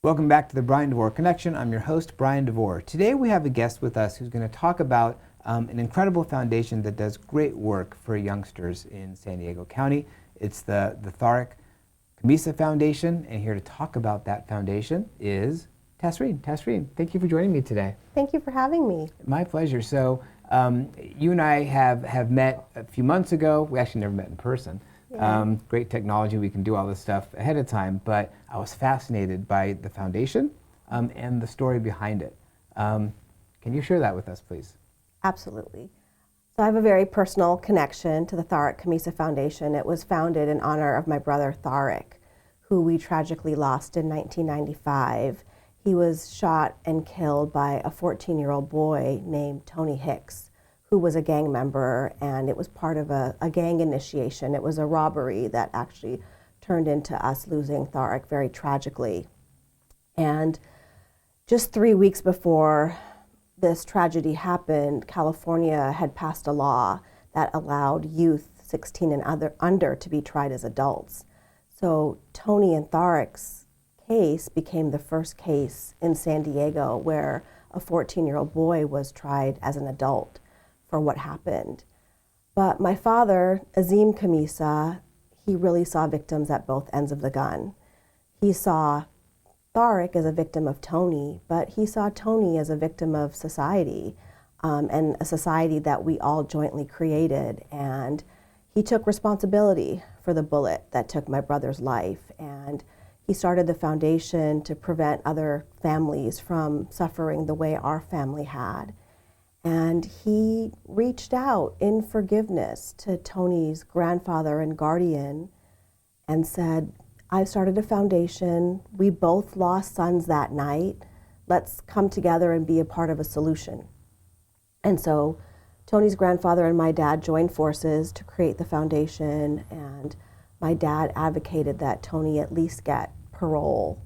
Welcome back to the Bryan Devore Connection. I'm your host, Bryan Devore. Today we have a guest with us who's going to talk about an incredible foundation that does great work for youngsters in San Diego County. It's the Tariq Khamisa Foundation, and here to talk about that foundation is Tasreen. Tasreen, thank you for joining me today. Thank you for having me. My pleasure. So you and I have met a few months ago. We actually never met in person. Great technology, we can do all this stuff ahead of time, but I was fascinated by the foundation and the story behind it. Can you share that with us, please? Absolutely. So I have a very personal connection to the Tariq Khamisa Foundation. It was founded in honor of my brother Tariq, who we tragically lost in 1995. He was shot and killed by a 14-year-old boy named Tony Hicks, who was a gang member, and it was part of a gang initiation. It was a robbery that actually turned into us losing Tariq very tragically. And just 3 weeks before this tragedy happened, California had passed a law that allowed youth 16 and under to be tried as adults. So Tony and Tariq's case became the first case in San Diego where a 14-year-old boy was tried as an adult for what happened. But my father, Azim Khamisa, he really saw victims at both ends of the gun. He saw Tariq as a victim of Tony, but he saw Tony as a victim of society, and a society that we all jointly created. And he took responsibility for the bullet that took my brother's life. And he started the foundation to prevent other families from suffering the way our family had. And he reached out in forgiveness to Tony's grandfather and guardian and said, I started a foundation. We both lost sons that night. Let's come together and be a part of a solution. And so Tony's grandfather and my dad joined forces to create the foundation, and my dad advocated that Tony at least get parole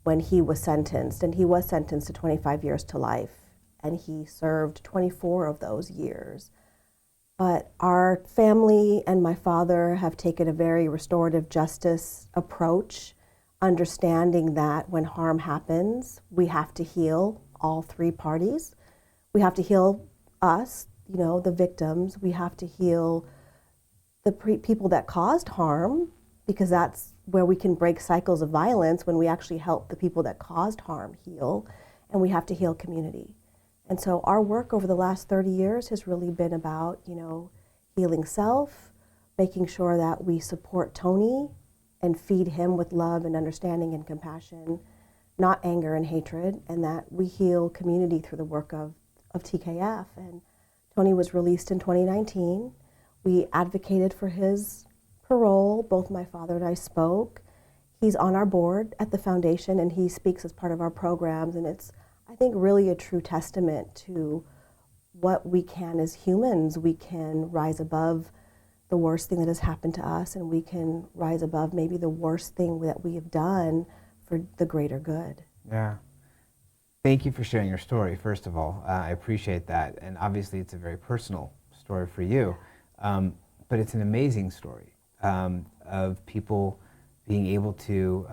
when he was sentenced, and he was sentenced to 25 years to life. And he served 24 of those years. But our family and my father have taken a very restorative justice approach, understanding that when harm happens, we have to heal all three parties. We have to heal us, the victims. We have to heal the people that caused harm, because that's where we can break cycles of violence, when we actually help the people that caused harm heal. And we have to heal community. And so our work over the last 30 years has really been about, healing self, making sure that we support Tony and feed him with love and understanding and compassion, not anger and hatred, and that we heal community through the work of TKF. And Tony was released in 2019. We advocated for his parole. Both my father and I spoke. He's on our board at the foundation, and he speaks as part of our programs, and it's, I think, really a true testament to what we can as humans. We can rise above the worst thing that has happened to us, and we can rise above maybe the worst thing that we have done for the greater good. Yeah. Thank you for sharing your story, first of all. I appreciate that. And obviously it's a very personal story for you, but it's an amazing story of people being able to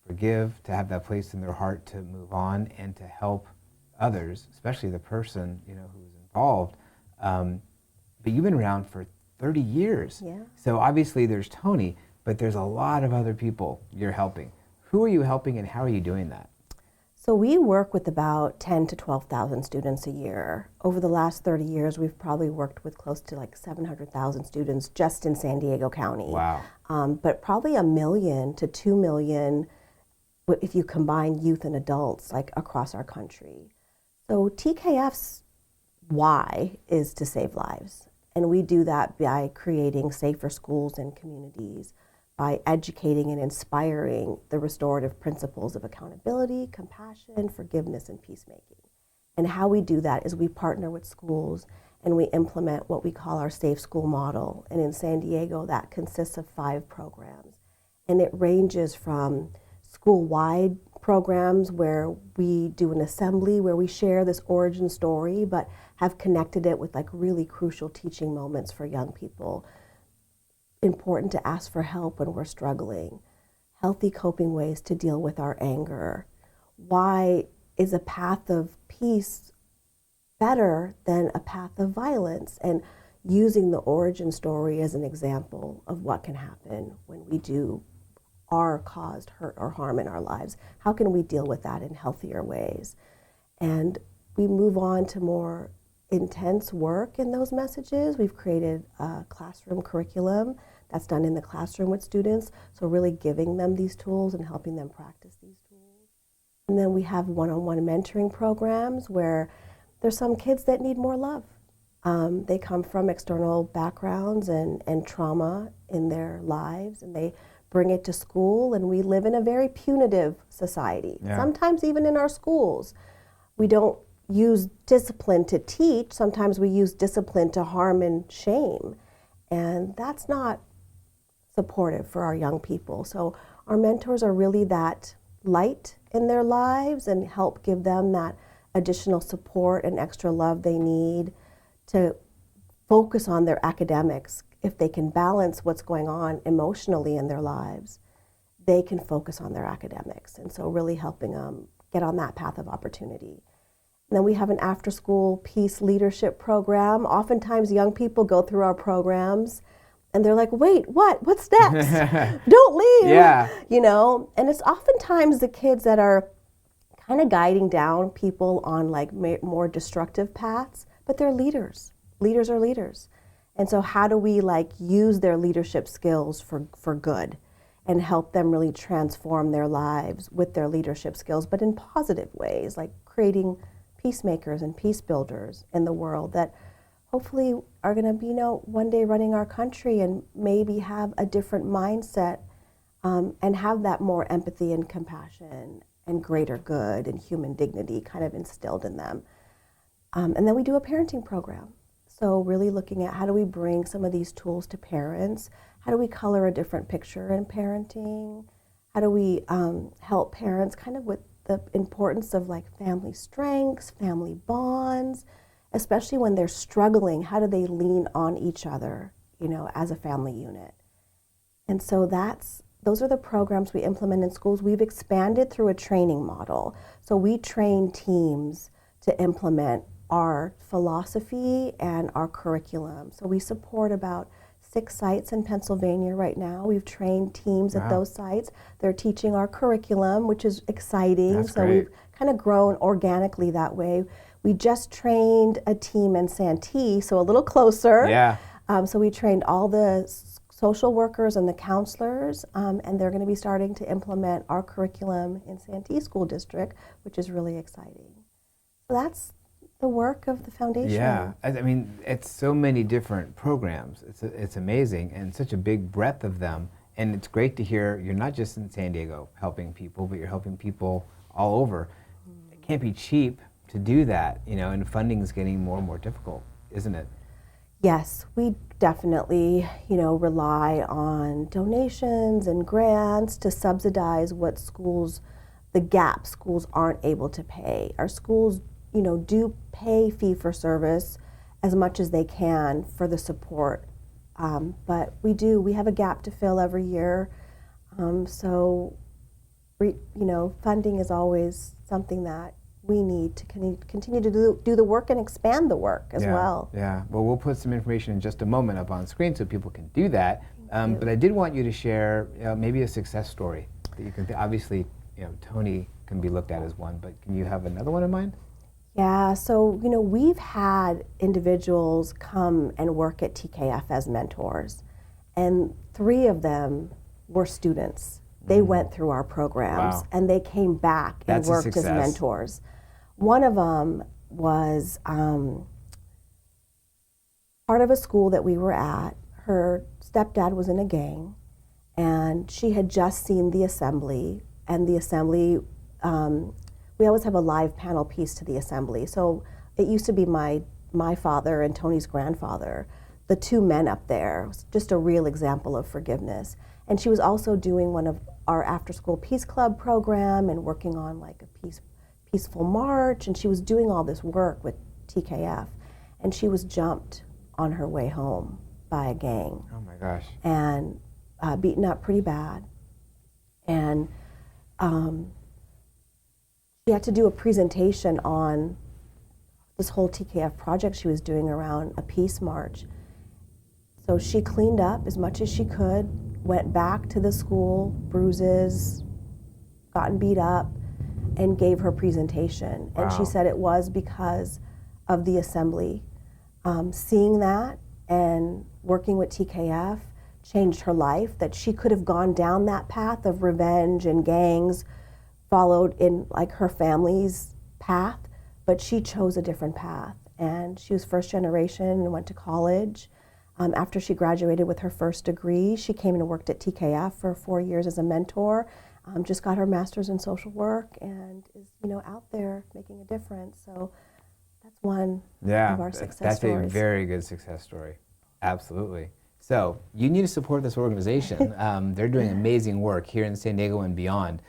forgive, to have that place in their heart to move on and to help others, especially the person who's involved. But you've been around for 30 years. Yeah. So obviously there's Tony, but there's a lot of other people you're helping. Who are you helping, and how are you doing that? So we work with about 10 to 12,000 students a year. Over the last 30 years, we've probably worked with close to like 700,000 students just in San Diego County. Wow. But probably 1 million to 2 million if you combine youth and adults, like across our country. So TKF's why is to save lives. And we do that by creating safer schools and communities, by educating and inspiring the restorative principles of accountability, compassion, forgiveness, and peacemaking. And how we do that is we partner with schools and we implement what we call our Safe School model. And in San Diego, that consists of 5 programs. And it ranges from school-wide programs where we do an assembly where we share this origin story, but have connected it with like really crucial teaching moments for young people. Important to ask for help when we're struggling. healthy coping ways to deal with our anger. Why is a path of peace better than a path of violence? And using the origin story as an example of what can happen when we are caused hurt or harm in our lives. How can we deal with that in healthier ways? And we move on to more intense work in those messages. We've created a classroom curriculum that's done in the classroom with students, so really giving them these tools and helping them practice these tools. And then we have one-on-one mentoring programs where there's some kids that need more love. They come from external backgrounds and trauma in their lives, and they bring it to school, and we live in a very punitive society. Yeah. Sometimes even in our schools, we don't use discipline to teach. Sometimes we use discipline to harm and shame, and that's not supportive for our young people. So our mentors are really that light in their lives and help give them that additional support and extra love they need to focus on their academics. If they can balance what's going on emotionally in their lives, they can focus on their academics. And so really helping them get on that path of opportunity. And then we have an after-school peace leadership program. Oftentimes young people go through our programs and they're like, wait, what? What's next? Don't leave. Yeah. You know, and it's oftentimes the kids that are kind of guiding down people on like more destructive paths, but they're leaders. Leaders are leaders. And so how do we like use their leadership skills for good and help them really transform their lives with their leadership skills, but in positive ways, like creating peacemakers and peace builders in the world that hopefully are going to be, one day running our country and maybe have a different mindset and have that more empathy and compassion and greater good and human dignity kind of instilled in them. And then we do a parenting program. So really looking at how do we bring some of these tools to parents? How do we color a different picture in parenting? How do we help parents kind of with the importance of like family strengths, family bonds, especially when they're struggling? How do they lean on each other, as a family unit? And so those are the programs we implement in schools. We've expanded through a training model. So we train teams to implement our philosophy and our curriculum. So we support about 6 sites in Pennsylvania right now. We've trained teams at those sites. They're teaching our curriculum, which is exciting. That's so great. We've kind of grown organically that way. We just trained a team in Santee, so a little closer. Yeah. So we trained all the social workers and the counselors, and they're going to be starting to implement our curriculum in Santee School District, which is really exciting. So that's the work of the foundation. Yeah, I mean, it's so many different programs. It's amazing, and such a big breadth of them. And it's great to hear you're not just in San Diego helping people, but you're helping people all over. It can't be cheap to do that, and funding is getting more and more difficult, isn't it? Yes, we definitely, rely on donations and grants to subsidize the gap schools aren't able to pay. Our schools do pay fee for service as much as they can for the support. But we have a gap to fill every year. So funding is always something that we need to continue to do the work and expand the work as well. Yeah, well, we'll put some information in just a moment up on screen so people can do that. But I did want you to share maybe a success story that you can, obviously, Tony can be looked at as one, but can you have another one in mind? Yeah, so, we've had individuals come and work at TKF as mentors, and 3 of them were students. They went through our programs, and they came back and worked as mentors. One of them was part of a school that we were at. Her stepdad was in a gang, and she had just seen the assembly, and the assembly, we always have a live panel piece to the assembly. So it used to be my father and Tony's grandfather, the 2 men up there. It was just a real example of forgiveness. And she was also doing one of our after-school Peace Club program and working on like a peaceful march. And she was doing all this work with TKF. And she was jumped on her way home by a gang. Oh my gosh. And beaten up pretty bad. And she had to do a presentation on this whole TKF project she was doing around a peace march. So she cleaned up as much as she could, went back to the school, bruises, gotten beat up, and gave her presentation. Wow. And she said it was because of the assembly. Seeing that and working with TKF changed her life, that she could have gone down that path of revenge and gangs, followed in like her family's path, but she chose a different path. And she was first generation and went to college. After she graduated with her first degree, she came and worked at TKF for 4 years as a mentor. Just got her master's in social work and is, out there making a difference. So that's one of our success stories. That's a very good success story. Absolutely. So you need to support this organization. They're doing amazing work here in San Diego and beyond.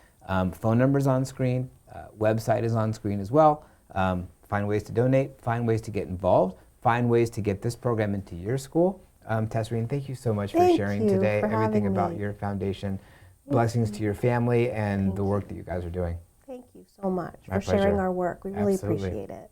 Phone number's on screen. Website is on screen as well. Find ways to donate. Find ways to get involved. Find ways to get this program into your school. Tasreen, thank you so much for sharing today everything about your foundation. Blessings to your family and the work that you guys are doing. Thank you so much My for sharing pleasure. our work. We really Absolutely. appreciate it.